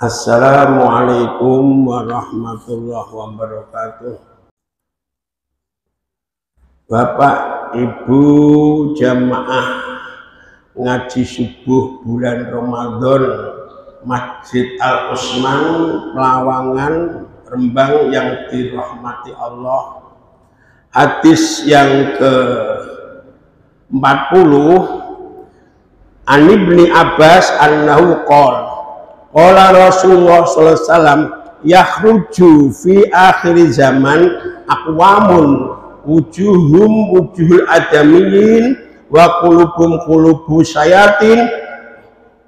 Assalamualaikum warahmatullahi wabarakatuh. Bapak Ibu jamaah ngaji subuh bulan Ramadan Masjid Al Usman Lawangan Rembang yang dirahmati Allah. Hadis yang ke-40 An Ibni Abbas annahu qala qala Rasulullah sallallahu alaihi wasallam yakhruju fi akhir zaman aqwamun wujuhum wujuhul adamiyyin wa qulubum qulubu syayatin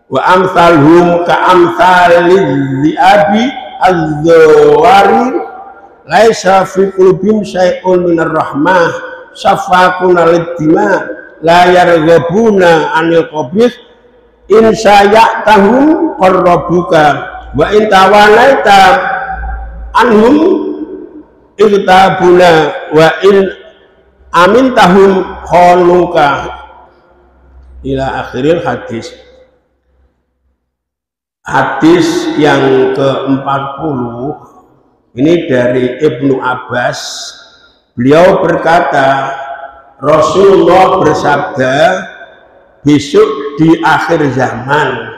wa amsalhum ka amsalil li'abi az-zawari laisa fi qulubihim syai'un minar rahmah safaquna lid-dima la yarghabuna 'anil qabih in syaya'tahum qarrabuka wa in tawalaita anhum irtabuna wa in amintahum khanuka ila akhiril hadis. Hadis yang ke-40 ini dari Ibnu Abbas. Beliau berkata, Rasulullah bersabda, besok di akhir zaman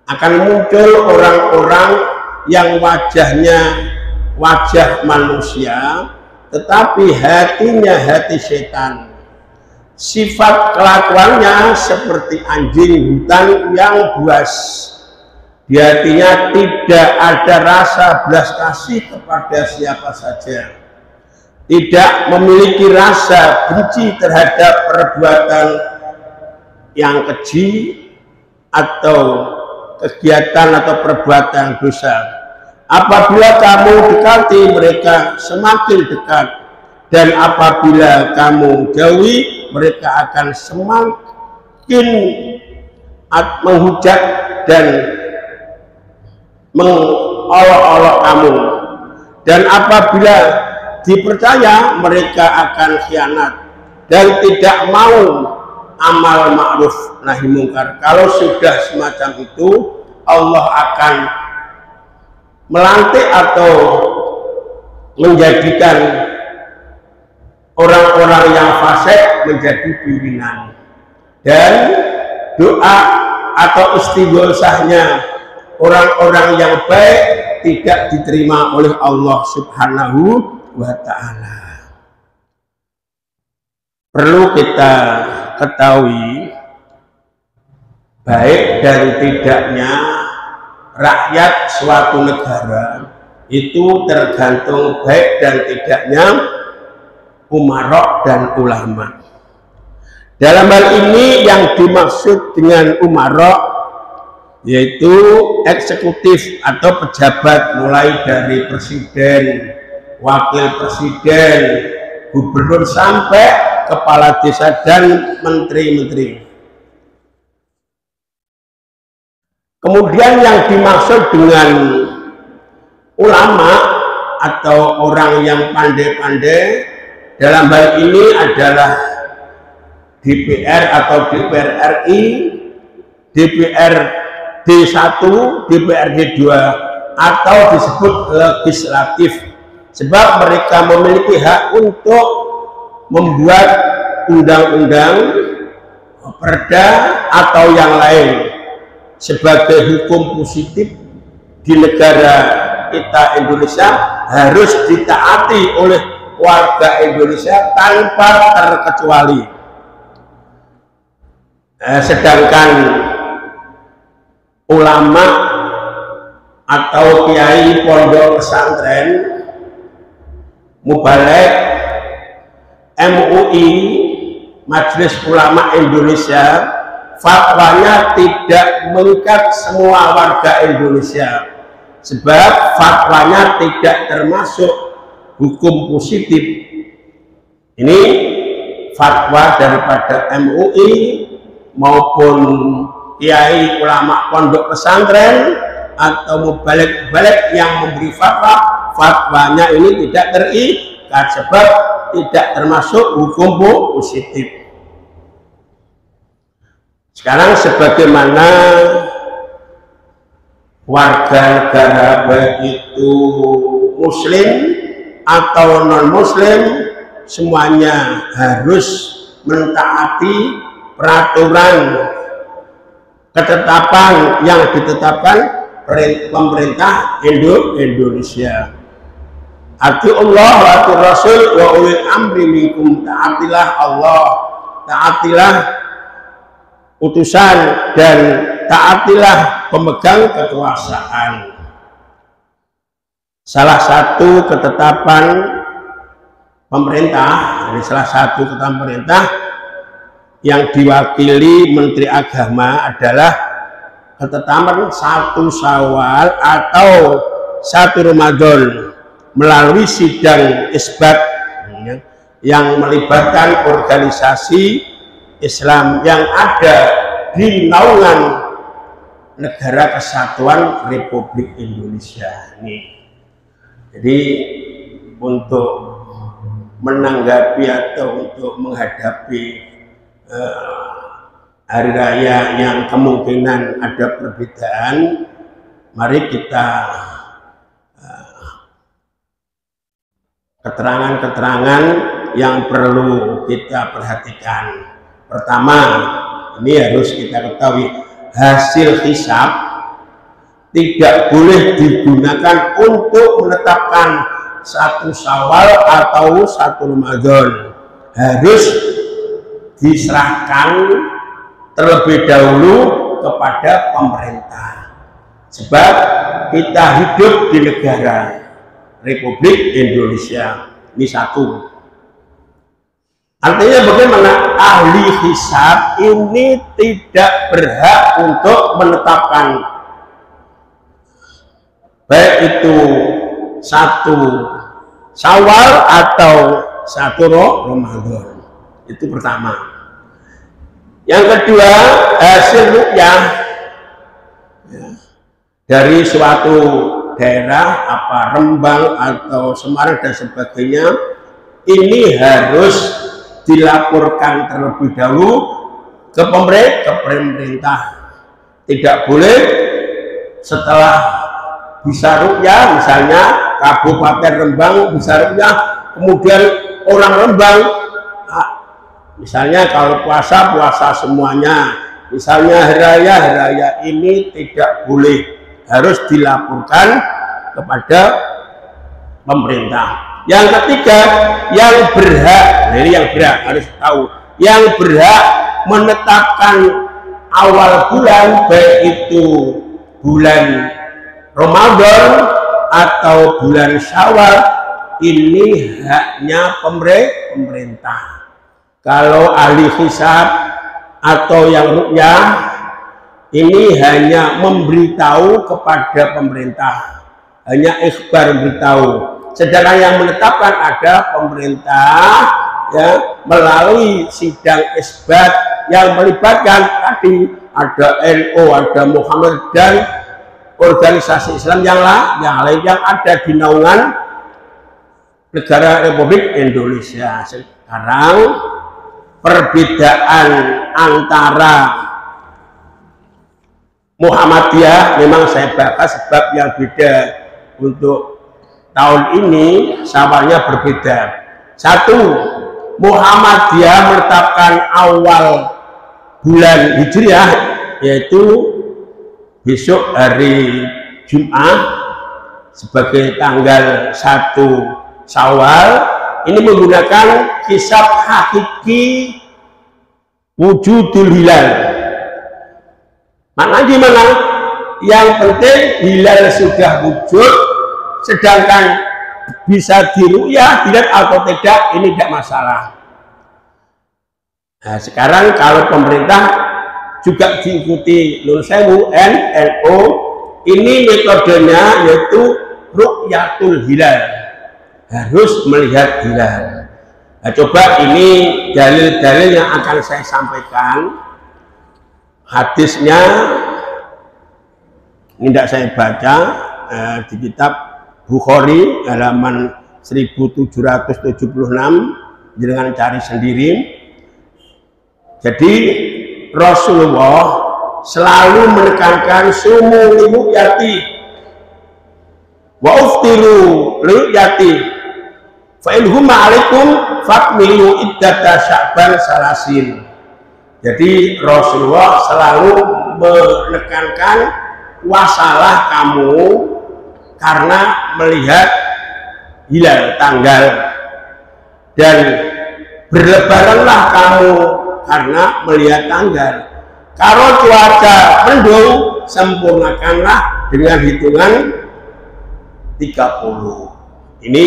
akan muncul orang-orang yang wajahnya wajah manusia tetapi hatinya hati setan. Sifat kelakuannya seperti anjing hutan yang buas. Di hatinya tidak ada rasa belas kasih kepada siapa saja, tidak memiliki rasa benci terhadap perbuatan yang keji atau kegiatan atau perbuatan dosa. Apabila kamu dekati mereka semakin dekat, dan apabila kamu jauhi mereka akan semakin menghujat dan mengolok-olok kamu. Dan apabila dipercaya mereka akan khianat dan tidak mau amal ma'ruf nahi mungkar. Kalau sudah semacam itu, Allah akan melantik atau menjadikan orang-orang yang fasik menjadi pimpinan, dan doa atau istighosahnya orang-orang yang baik tidak diterima oleh Allah Subhanahu wa ta'ala. Perlu kita ketahui, baik dan tidaknya rakyat suatu negara itu tergantung baik dan tidaknya umarok dan ulama. Dalam hal ini yang dimaksud dengan umarok yaitu eksekutif atau pejabat, mulai dari presiden, wakil presiden, gubernur sampai kepala desa dan menteri-menteri. Kemudian yang dimaksud dengan ulama atau orang yang pandai-pandai dalam hal ini adalah DPR atau DPR RI, DPRD 1, DPRD 2, atau disebut legislatif, sebab mereka memiliki hak untuk membuat undang-undang, perda atau yang lain sebagai hukum positif di negara kita Indonesia harus ditaati oleh warga Indonesia tanpa terkecuali. Sedangkan ulama atau kiai pondok pesantren, mubalek, MUI, Majelis Ulama Indonesia, fatwanya tidak mengikat semua warga Indonesia, sebab fatwanya tidak termasuk hukum positif. Ini fatwa daripada MUI maupun kiai ulama pondok pesantren atau mubalik-balik yang memberi fatwa, fatwanya ini tidak terikat sebab tidak termasuk hukum positif. Sekarang sebagaimana warga negara baik itu muslim atau non muslim semuanya harus mentaati peraturan ketetapan yang ditetapkan pemerintah Indonesia. Ati Allah wa ati Rasul wa ulil amri minkum, taatilah Allah, taatilah utusan, dan taatilah pemegang kekuasaan. Salah satu ketetapan pemerintah, ini salah satu ketetapan pemerintah yang diwakili Menteri Agama adalah ketetapan 1 Syawal atau 1 Ramadan melalui sidang isbat yang melibatkan organisasi Islam yang ada di naungan Negara Kesatuan Republik Indonesia ini. Jadi untuk menanggapi atau untuk menghadapi hari raya yang kemungkinan ada perbedaan, mari kita keterangan-keterangan yang perlu kita perhatikan. Pertama, ini harus kita ketahui, hasil hisab tidak boleh digunakan untuk menetapkan 1 Syawal atau 1 Ramadan. Harus diserahkan terlebih dahulu kepada pemerintah. Sebab kita hidup di negara Republik Indonesia. Ini satu. Artinya bagaimana? Ahli hisab ini tidak berhak untuk menetapkan baik itu 1 Syawal atau 1 Ramadan. Itu pertama. Yang kedua, hasil ruqyah dari suatu daerah, apa Rembang atau Semarang dan sebagainya, ini harus dilaporkan terlebih dahulu ke pemerintah. Tidak boleh setelah bisa ruqyah, misalnya Kabupaten Rembang bisa ruqyah, kemudian orang Rembang, misalnya kalau puasa semuanya, misalnya hari raya ini tidak boleh, harus dilaporkan kepada pemerintah. Yang ketiga, yang berhak, ini yang berhak harus tahu, yang berhak menetapkan awal bulan, baik itu bulan Ramadan atau bulan Syawal, ini haknya pemerintah. Kalau ahli hisab atau yang ruqyah ini hanya memberitahu kepada pemerintah, hanya ikhbar, beritahu. Sedangkan yang menetapkan ada pemerintah, ya, melalui sidang isbat yang melibatkan tadi ada NU, ada Muhammad dan organisasi Islam yang lain yang ada di naungan Negara Republik Indonesia. Sekarang perbedaan antara Muhammadiyah, memang saya bahas sebab yang beda untuk tahun ini, Syawalnya berbeda. Satu, Muhammadiyah menetapkan awal bulan Hijriah, yaitu besok hari Jumat sebagai tanggal 1 Syawal. Ini menggunakan hisab hakiki wujudul hilal. Maknanya gimana? Yang penting hilal sudah wujud, sedangkan bisa diruqyah, dilihat atau tidak, ini tidak masalah. Nah, sekarang kalau pemerintah juga diikuti Nur Sewu, NU, ini metodenya yaitu ruqyatul hilal, harus melihat hilal. Nah, coba ini dalil-dalil yang akan saya sampaikan. Hadisnya ini tidak saya baca, di kitab Bukhari halaman 1776, dengan cari sendiri. Jadi Rasulullah selalu menekankan sumu liru'yati wa uftiru liru'yati fa in huma alaikum fakmilu iddata sya'ban salasin. Jadi Rasulullah selalu menekankan puasalah kamu karena melihat hilal tanggal, dan berlebaranlah kamu karena melihat tanggal. Kalau cuaca mendung, sempurnakanlah dengan hitungan 30. Ini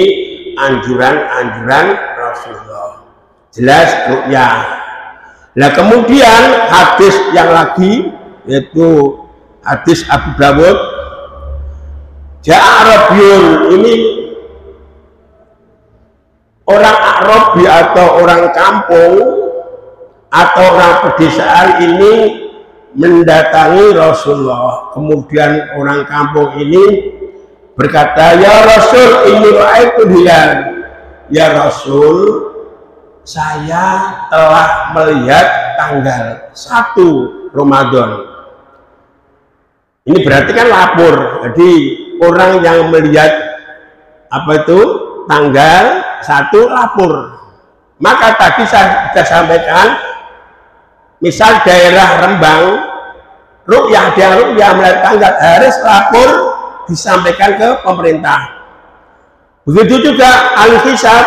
anjuran-anjuran Rasulullah. Jelas ru'yah. Nah kemudian hadis yang lagi, yaitu hadis Abu Dawud, Ja'arabiyun, ini orang Arabi atau orang kampung atau orang pedesaan ini mendatangi Rasulullah. Kemudian orang kampung ini berkata, ya Rasul, ini ra'aitul hilal. Ya Rasul, saya telah melihat tanggal 1 Ramadan. Ini berarti kan lapor. Jadi orang yang melihat apa itu tanggal 1 lapor. Maka tadi saya sudah sampaikan, misal daerah Rembang, ru'yah melihat tanggal harus lapor disampaikan ke pemerintah. Begitu juga ahli hisab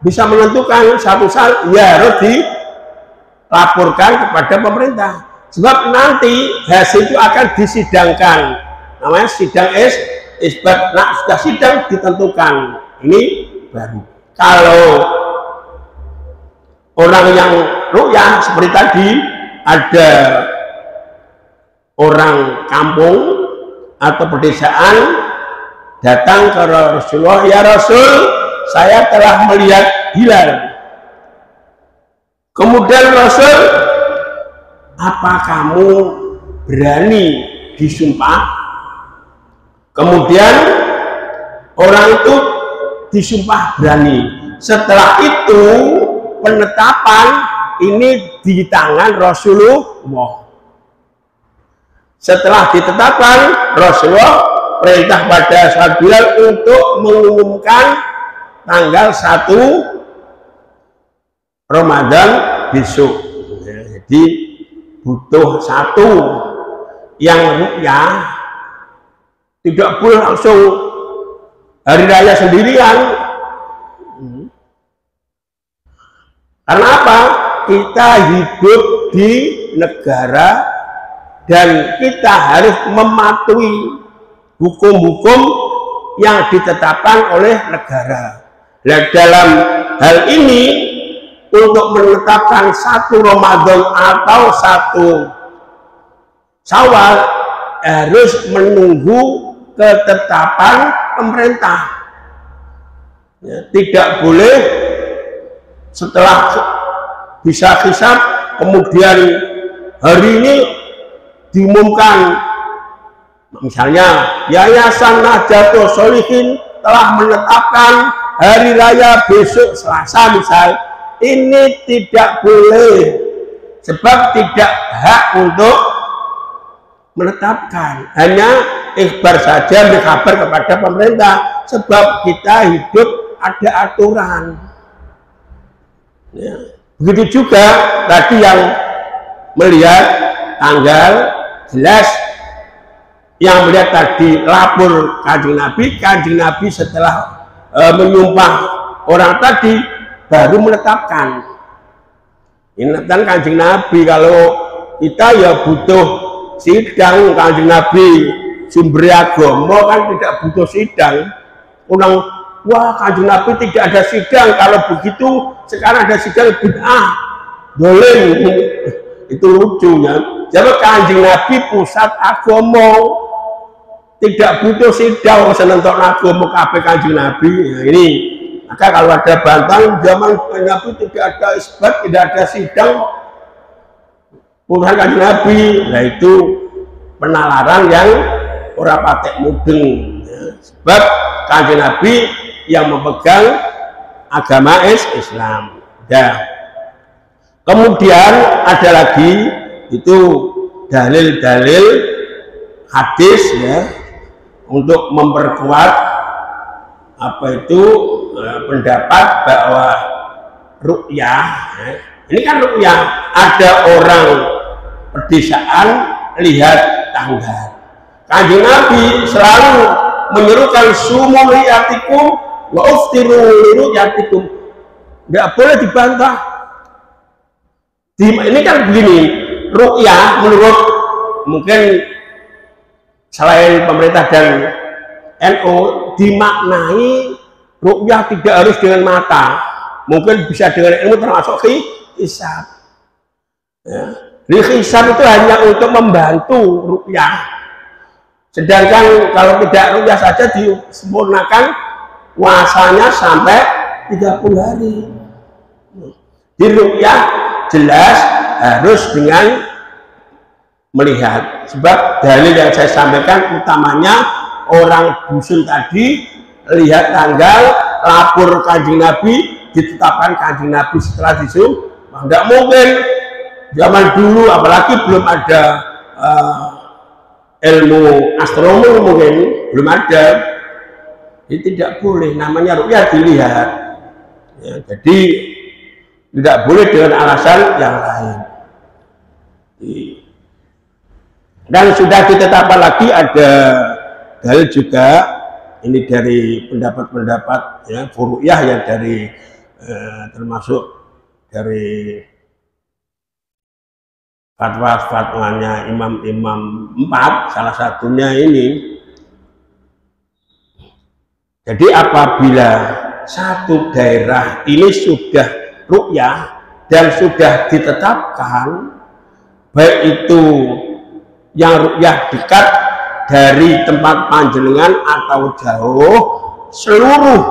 bisa menentukan satu saat ya harus dilaporkan kepada pemerintah. Sebab nanti hasil itu akan disidangkan, namanya sidang isbat. Nah sudah sidang ditentukan. Ini baru. Kalau orang yang ru'yah seperti tadi, ada orang kampung atau pedesaan datang ke Rasulullah, ya Rasul, saya telah melihat hilal. Kemudian Rasul, apa kamu berani disumpah? Kemudian orang itu disumpah berani. Setelah itu penetapan ini di tangan Rasulullah. Setelah ditetapkan, Rasulullah perintah pada sahabat Bilal untuk mengumumkan tanggal 1 Ramadan besok. Jadi butuh satu yang ru'yah, tidak boleh langsung hari raya sendirian. Karena apa? Kita hidup di negara dan kita harus mematuhi hukum-hukum yang ditetapkan oleh negara. Nah, dalam hal ini untuk menetapkan 1 Ramadan atau 1 Syawal harus menunggu ketetapan pemerintah. Ya, tidak boleh setelah bisa hisab kemudian hari ini diumumkan, misalnya Yayasan Nahdlatul Sholihin telah menetapkan hari raya besok Selasa misal. Ini tidak boleh, sebab tidak hak untuk menetapkan, hanya ikhbar saja, berkabar kepada pemerintah, sebab kita hidup ada aturan. Ya. Begitu juga tadi yang melihat tanggal jelas, yang melihat tadi lapor Kanjeng Nabi setelah menyumpah orang tadi baru menetapkan. Ini kan Kanjeng Nabi. Kalau kita ya butuh sidang. Kanjeng Nabi sumber agama kan tidak butuh sidang. Orang wah Kanjeng Nabi tidak ada sidang, kalau begitu sekarang ada sidang bid'ah, boleh. Itu lucunya. Jadi Kanjeng Nabi pusat agama, tidak butuh sidang senentok agama kabeh Kanjeng Nabi. Nah, ini maka kalau ada bantahan zaman Nabi tidak ada isbat, tidak ada sidang pusat Kanjeng Nabi. Nah itu penalaran yang ora patek mudeng, ya. Sebab Kanjeng Nabi yang memegang agama Islam. Ya. Kemudian ada lagi itu dalil-dalil hadis ya untuk memperkuat apa itu pendapat bahwa ru'yah ya. Ini kan ru'yah, ada orang pedesaan lihat tanggal. Kanjeng Nabi selalu menyerukan sumu li'atikum wa uftiru li'atikum, tidak boleh dibantah. Ini kan begini, ru'yah menurut mungkin selain pemerintah dan NU dimaknai ru'yah tidak harus dengan mata, mungkin bisa dengan ilmu termasuk hisab ya. Hisab itu hanya untuk membantu ru'yah, sedangkan kalau tidak ru'yah saja disempurnakan puasanya sampai 30 hari. Di ru'yah jelas harus dengan melihat, sebab dalil yang saya sampaikan utamanya orang dusun tadi lihat tanggal, lapor Kanjeng Nabi, ditetapkan Kanjeng Nabi setelah disum. Tidak mungkin zaman dulu, apalagi belum ada ilmu astronomi, mungkin belum ada, ini tidak boleh, namanya ru'yah dilihat ya, jadi tidak boleh dengan alasan yang lain. Dan sudah ditetapkan lagi ada dalil juga, ini dari pendapat-pendapat ya furu'yah yang dari termasuk dari fatwa-fatwanya imam-imam 4, salah satunya ini. Jadi apabila satu daerah ini sudah ru'yah dan sudah ditetapkan, baik itu yang ru'yah dekat dari tempat panjenengan atau jauh, seluruh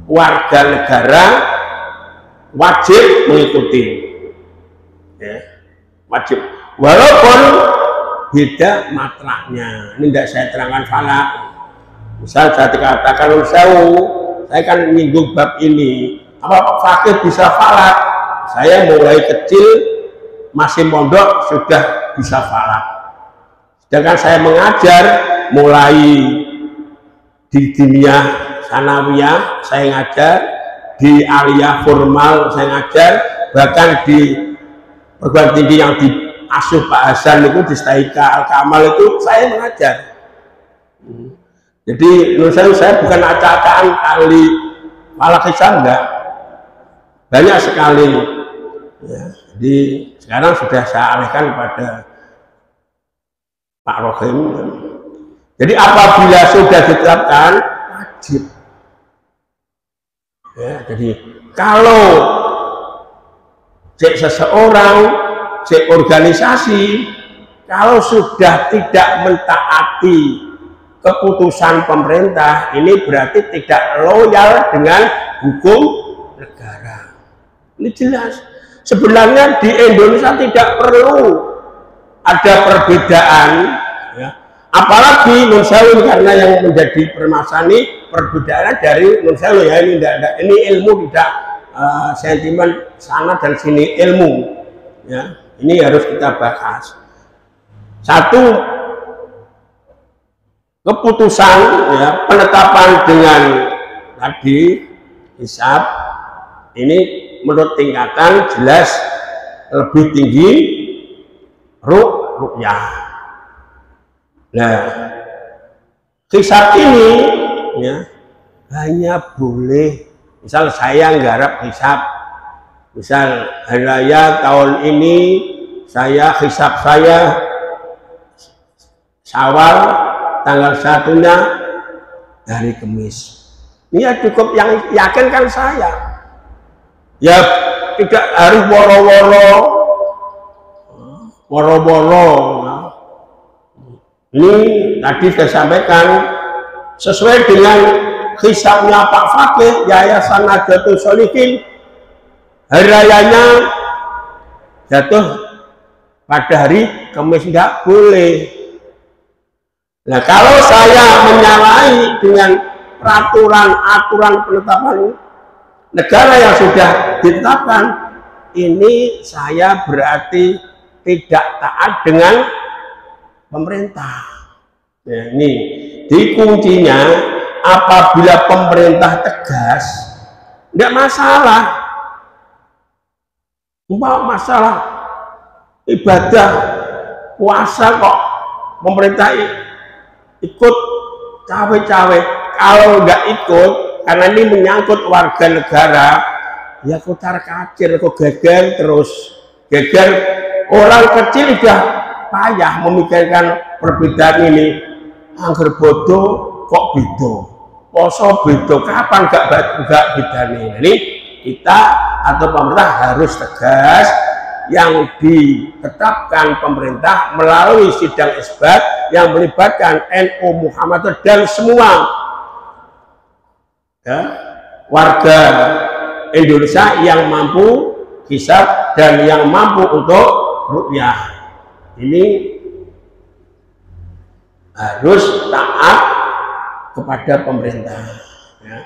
warga negara wajib mengikuti ya, wajib, walaupun beda matlaknya. Ini tidak saya terangkan falak. Misal saya dikatakan saya kan menyinggung bab ini, apa fakir bisa falak? Saya mulai kecil masih mondok sudah bisa falak. Sedangkan saya mengajar mulai di dunia sanawiyah saya ngajar, di aliyah formal saya ngajar, bahkan di perguruan tinggi yang diasuh Pak Hasan itu di Staika Al-Kamal itu saya mengajar. Jadi menurut saya bukan acak-acakan ahli falak hisab, enggak, banyak sekali ya. Jadi sekarang sudah saya alihkan kepada Pak Rohim. Jadi apabila sudah ditetapkan wajib ya, jadi kalau seseorang, organisasi kalau sudah tidak mentaati keputusan pemerintah, ini berarti tidak loyal dengan hukum negara. Ini jelas. Sebenarnya di Indonesia tidak perlu ada perbedaan ya. Apalagi Nun Sewu, karena yang menjadi permasalahan ini perbedaannya dari Nun Sewu ya, ini tidak ada, ini ilmu, tidak sentimen sana dan sini, ilmu ya. Ini harus kita bahas. Satu, keputusan ya, penetapan dengan tadi hisab ini menurut tingkatan jelas lebih tinggi ru'yah. Nah, hisab ini ya hanya boleh, misal saya nggarap hisab, misal hari raya tahun ini saya hisab saya Syawal tanggal 1-nya hari Kamis. Ini ya cukup yang yakin kan saya. Ya tidak harus woro-woro. Ini tadi saya sampaikan sesuai dengan hisabnya Pak Fakih Yayasan Nahdlatul Sholihin. Hari rayanya jatuh pada hari Kamis, tidak boleh. Nah, kalau saya menyalahi dengan aturan penetapan negara yang sudah ditetapkan, ini saya berarti tidak taat dengan pemerintah. Nah, ini di kuncinya apabila pemerintah tegas, enggak masalah. Masalah ibadah puasa kok pemerintah ikut cawe-cawe. Kalau nggak ikut, karena ini menyangkut warga negara, ya kutar kacir, kok geger terus. Geger orang kecil udah payah memikirkan perbedaan ini. Angger bodoh kok beda, poso beda, kapan gak bedanya. Ini kita atau pemerintah harus tegas. Yang ditetapkan pemerintah melalui sidang isbat yang melibatkan NU Muhammadiyah dan semua ya, warga Indonesia yang mampu hisab dan yang mampu untuk ru'yah. Ini harus taat kepada pemerintah ya.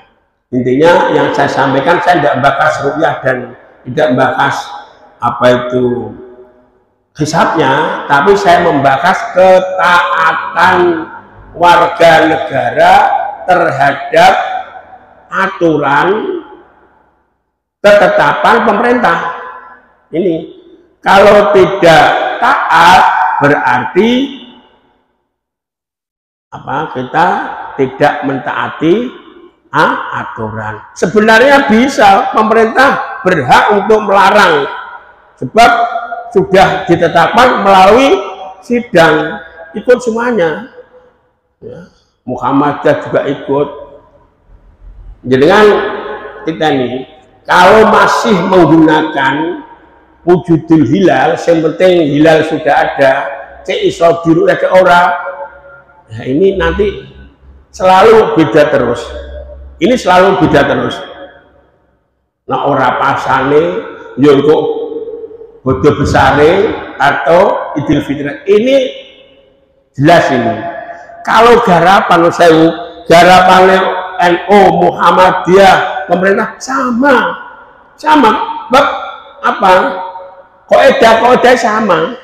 Intinya yang saya sampaikan, saya tidak membahas ru'yah dan tidak membahas apa itu hisabnya, tapi saya membahas ketaatan warga negara terhadap aturan ketetapan pemerintah. Ini kalau tidak taat berarti apa? Kita tidak mentaati aturan. Sebenarnya bisa, pemerintah berhak untuk melarang. Sebab sudah ditetapkan melalui sidang, ikut semuanya. Ya, Muhammadiyah juga ikut. Jadi kan kita ini kalau masih menggunakan wujudul hilal, yang penting hilal sudah ada, iso diru ke orang. Nah, ini nanti selalu beda terus. Ini selalu beda terus. Nah, ora pasane yo kok bodoh besare atau Idul Fitri ini jelas ini. Kalau garapan sewu, garapan NU Muhammadiyah pemerintah sama. Bab apa? Kaidah sama.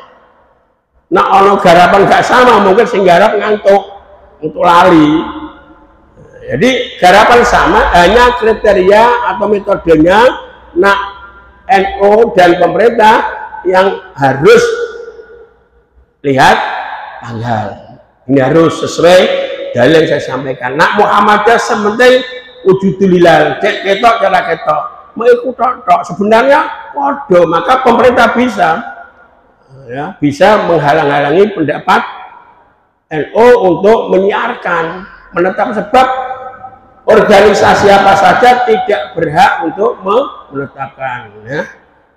Nah, ono garapan gak sama, mungkin sing garap ngantuk untuk lali. Jadi garapan sama, hanya kriteria atau metodenya. Nah, NU dan pemerintah yang harus lihat tanggal. Ini harus sesuai dalil yang saya sampaikan. Nak Muhammadiyah sementing wujudul hilal, cek ketok cara ketok, mau ikut tok. Sebenarnya podo, maka pemerintah bisa menghalang-halangi pendapat NU untuk menyiarkan, menetap, sebab organisasi apa saja tidak berhak untuk menetapkan ya.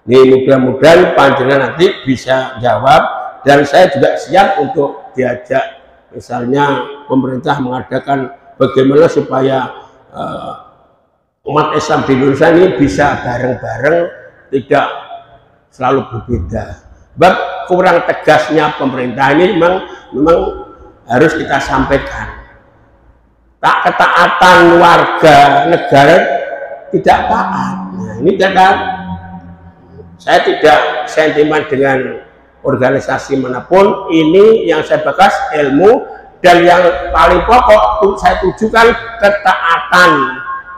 Ini mudah-mudahan panjenengan nanti bisa jawab, dan saya juga siap untuk diajak, misalnya pemerintah mengadakan bagaimana supaya umat Islam di Indonesia ini bisa bareng-bareng, tidak selalu berbeda. Sebab kurang tegasnya pemerintah ini memang harus kita sampaikan. Tak ketaatan warga negara tidak taat. Nah, ini saya tidak sentimen dengan organisasi manapun. Ini yang saya bahas ilmu, dan yang paling pokok saya tujukan ketaatan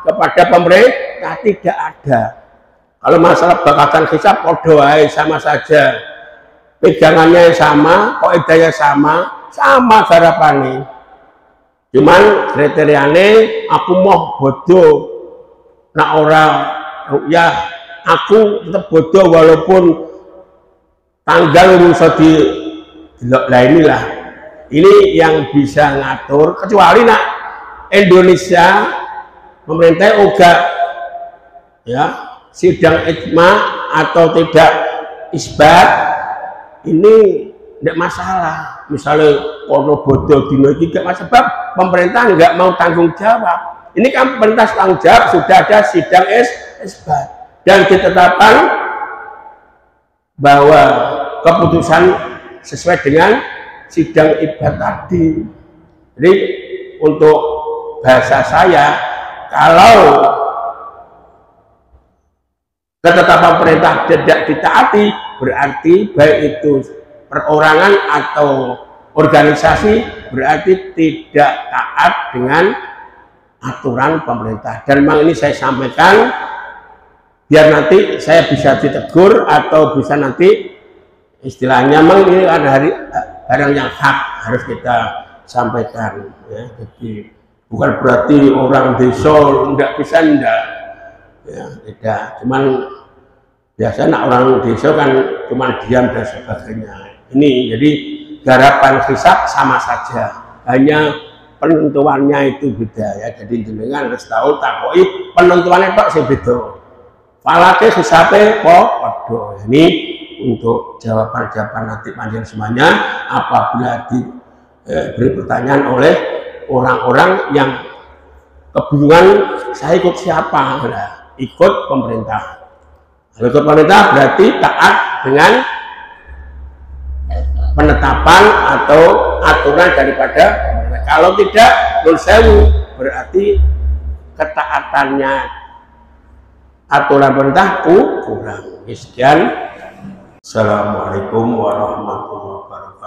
kepada pemerintah tidak ada. Kalau masalah bakatan hisab podoai sama saja, pegangannya sama, kaidahnya sama garapannya. Cuman kriteriane aku mau bodoh, nak orang ru'yah aku tetap bodoh walaupun tanggal bisa di lah. Inilah ini yang bisa ngatur, kecuali nak Indonesia pemerintah juga ya sidang ijma atau tidak isbat ini tidak masalah. Misalnya ono bodoh dino iki gak masalah, sebab pemerintah nggak mau tanggung jawab. Ini kan pemerintah tanggung jawab, sudah ada sidang isbat dan ditetapkan bahwa keputusan sesuai dengan sidang isbat tadi. Jadi untuk bahasa saya, kalau ketetapan perintah tidak ditaati, berarti baik itu perorangan atau organisasi, berarti tidak taat dengan aturan pemerintah. Dan memang ini saya sampaikan biar nanti saya bisa ditegur atau bisa nanti istilahnya memang ini ada barang yang hak harus kita sampaikan ya. Jadi bukan berarti orang desa tidak bisa, enggak ya, tidak, cuman biasanya orang desa kan cuman diam dan sebagainya. Ini jadi garapan hisab sama saja, hanya penentuannya itu beda ya. Jadi jenengan harus tahu takoi penentuannya tok sing beda, falake hisabe padha. Ini untuk jawaban-jawaban nanti panjang semuanya apabila diberi pertanyaan oleh orang-orang yang kebingungan saya ikut siapa. Nah, ikut pemerintah. Ikut pemerintah berarti taat dengan penetapan atau aturan daripada pemerintah. Kalau tidak nul sewu, berarti ketaatannya aturan pemerintah kurang. Sekian. Assalamualaikum warahmatullahi wabarakatuh.